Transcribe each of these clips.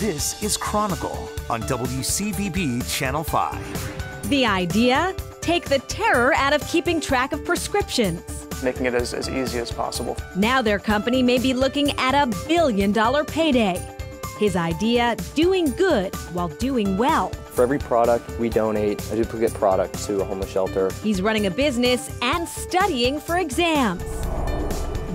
This is Chronicle on WCVB Channel 5. The idea? Take the terror out of keeping track of prescriptions. Making it as easy as possible. Now their company may be looking at a $1 billion payday. His idea, doing good while doing well. For every product, we donate a duplicate product to a homeless shelter. He's running a business and studying for exams.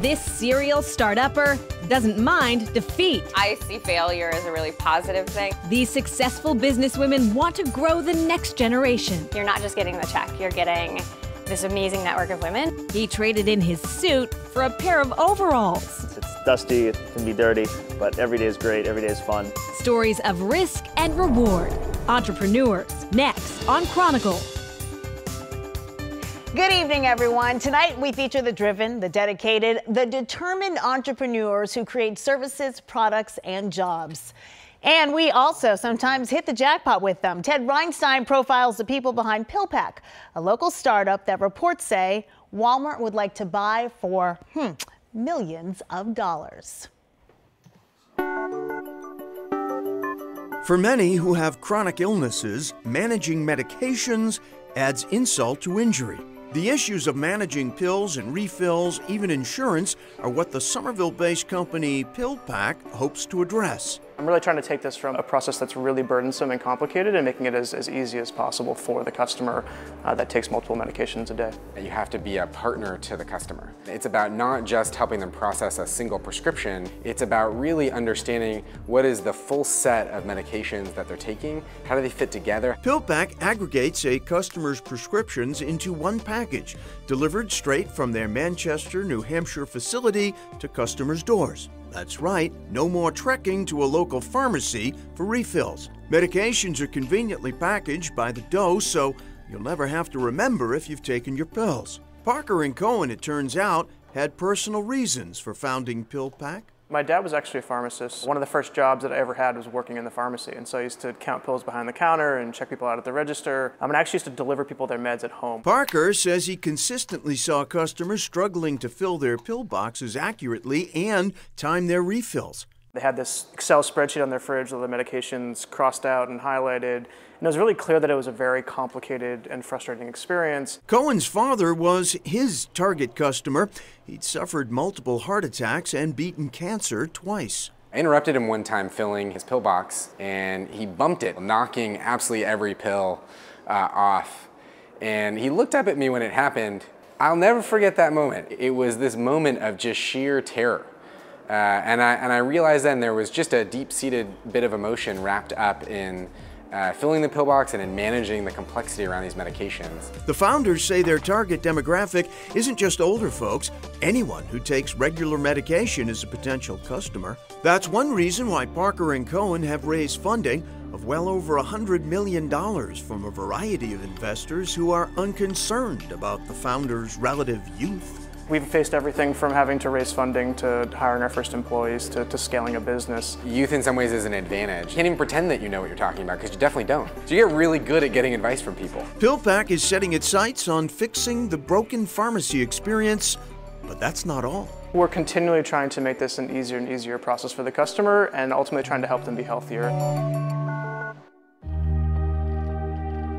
This serial start-upper doesn't mind defeat. I see failure as a really positive thing. These successful businesswomen want to grow the next generation. You're not just getting the check, you're getting this amazing network of women. He traded in his suit for a pair of overalls. It's dusty, it can be dirty, but every day is great, every day is fun. Stories of risk and reward. Entrepreneurs, next on Chronicle. Good evening, everyone. Tonight we feature the driven, the dedicated, the determined entrepreneurs who create services, products, and jobs. And we also sometimes hit the jackpot with them. Ted Reinstein profiles the people behind PillPack, a local startup that reports say Walmart would like to buy for millions of dollars. For many who have chronic illnesses, managing medications adds insult to injury. The issues of managing pills and refills, even insurance, are what the Somerville-based company PillPack hopes to address. I'm really trying to take this from a process that's really burdensome and complicated and making it as easy as possible for the customer that takes multiple medications a day. You have to be a partner to the customer. It's about not just helping them process a single prescription, it's about really understanding what is the full set of medications that they're taking, how do they fit together. PillPack aggregates a customer's prescriptions into one package, delivered straight from their Manchester, New Hampshire facility to customers' doors. That's right, no more trekking to a local pharmacy for refills. Medications are conveniently packaged by the dose, so you'll never have to remember if you've taken your pills. Parker & Cohen, it turns out, had personal reasons for founding PillPack. My dad was actually a pharmacist. One of the first jobs that I ever had was working in the pharmacy, and so I used to count pills behind the counter and check people out at the register. And I actually used to deliver people their meds at home. Parker says he consistently saw customers struggling to fill their pill boxes accurately and time their refills. They had this Excel spreadsheet on their fridge with the medications crossed out and highlighted. And it was really clear that it was a very complicated and frustrating experience. Cohen's father was his target customer. He'd suffered multiple heart attacks and beaten cancer twice. I interrupted him one time filling his pill box, and he bumped it, knocking absolutely every pill off. And he looked up at me when it happened. I'll never forget that moment. It was this moment of just sheer terror. And I realized then there was just a deep-seated bit of emotion wrapped up in filling the pill box and in managing the complexity around these medications. The founders say their target demographic isn't just older folks. Anyone who takes regular medication is a potential customer. That's one reason why Parker & Cohen have raised funding of well over $100 million from a variety of investors who are unconcerned about the founders' relative youth. We've faced everything from having to raise funding to hiring our first employees to scaling a business. Youth in some ways is an advantage. You can't even pretend that you know what you're talking about because you definitely don't. So you get really good at getting advice from people. PillPack is setting its sights on fixing the broken pharmacy experience, but that's not all. We're continually trying to make this an easier and easier process for the customer and ultimately trying to help them be healthier.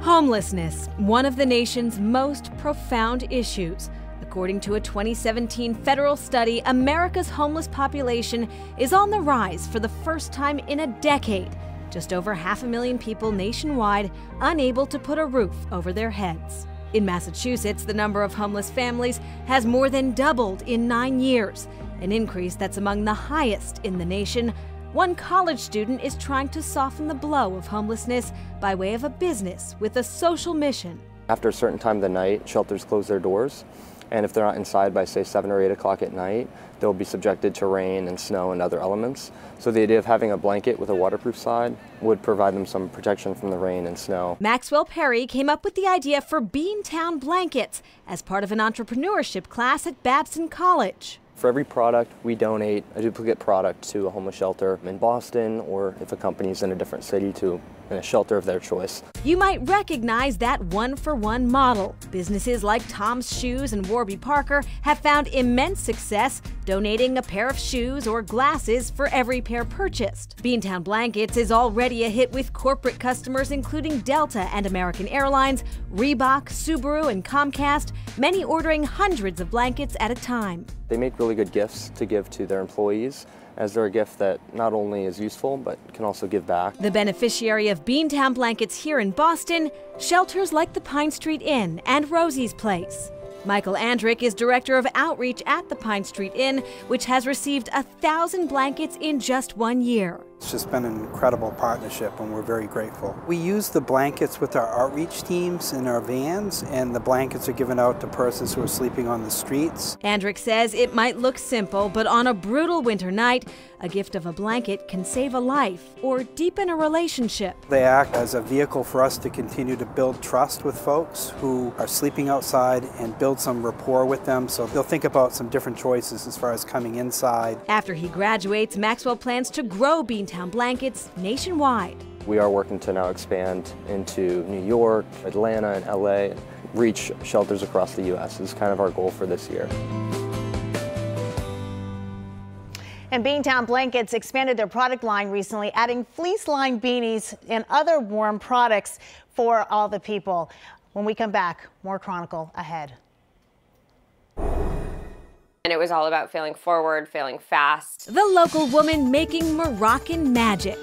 Homelessness, one of the nation's most profound issues. According to a 2017 federal study, America's homeless population is on the rise for the first time in a decade. Just over 500,000 people nationwide unable to put a roof over their heads. In Massachusetts, the number of homeless families has more than doubled in 9 years, an increase that's among the highest in the nation. One college student is trying to soften the blow of homelessness by way of a business with a social mission. After a certain time of the night, shelters close their doors. And if they're not inside by, say, 7 or 8 o'clock at night, they'll be subjected to rain and snow and other elements. So the idea of having a blanket with a waterproof side would provide them some protection from the rain and snow. Maxwell Perry came up with the idea for Beantown Blankets as part of an entrepreneurship class at Babson College. For every product, we donate a duplicate product to a homeless shelter in Boston, or if a company's in a different city, to a shelter of their choice. You might recognize that one-for-one model. Businesses like Tom's Shoes and Warby Parker have found immense success donating a pair of shoes or glasses for every pair purchased. Beantown Blankets is already a hit with corporate customers including Delta and American Airlines, Reebok, Subaru, and Comcast, many ordering hundreds of blankets at a time. They make really good gifts to give to their employees, as they're a gift that not only is useful, but can also give back. The beneficiary of Beantown Blankets here in Boston, shelters like the Pine Street Inn and Rosie's Place. Michael Andrick is director of outreach at the Pine Street Inn, which has received 1,000 blankets in just 1 year. It's just been an incredible partnership and we're very grateful. We use the blankets with our outreach teams in our vans, and the blankets are given out to persons who are sleeping on the streets. Andrick says it might look simple, but on a brutal winter night, a gift of a blanket can save a life or deepen a relationship. They act as a vehicle for us to continue to build trust with folks who are sleeping outside and build some rapport with them, so they'll think about some different choices as far as coming inside. After he graduates, Maxwell plans to grow Beantown Blankets nationwide. We are working to now expand into New York, Atlanta, and LA, and reach shelters across the U.S. is kind of our goal for this year. And Beantown Blankets expanded their product line recently, adding fleece-lined beanies and other warm products for all the people. When we come back, more Chronicle ahead. And it was all about failing forward, failing fast. The local woman making Moroccan magic.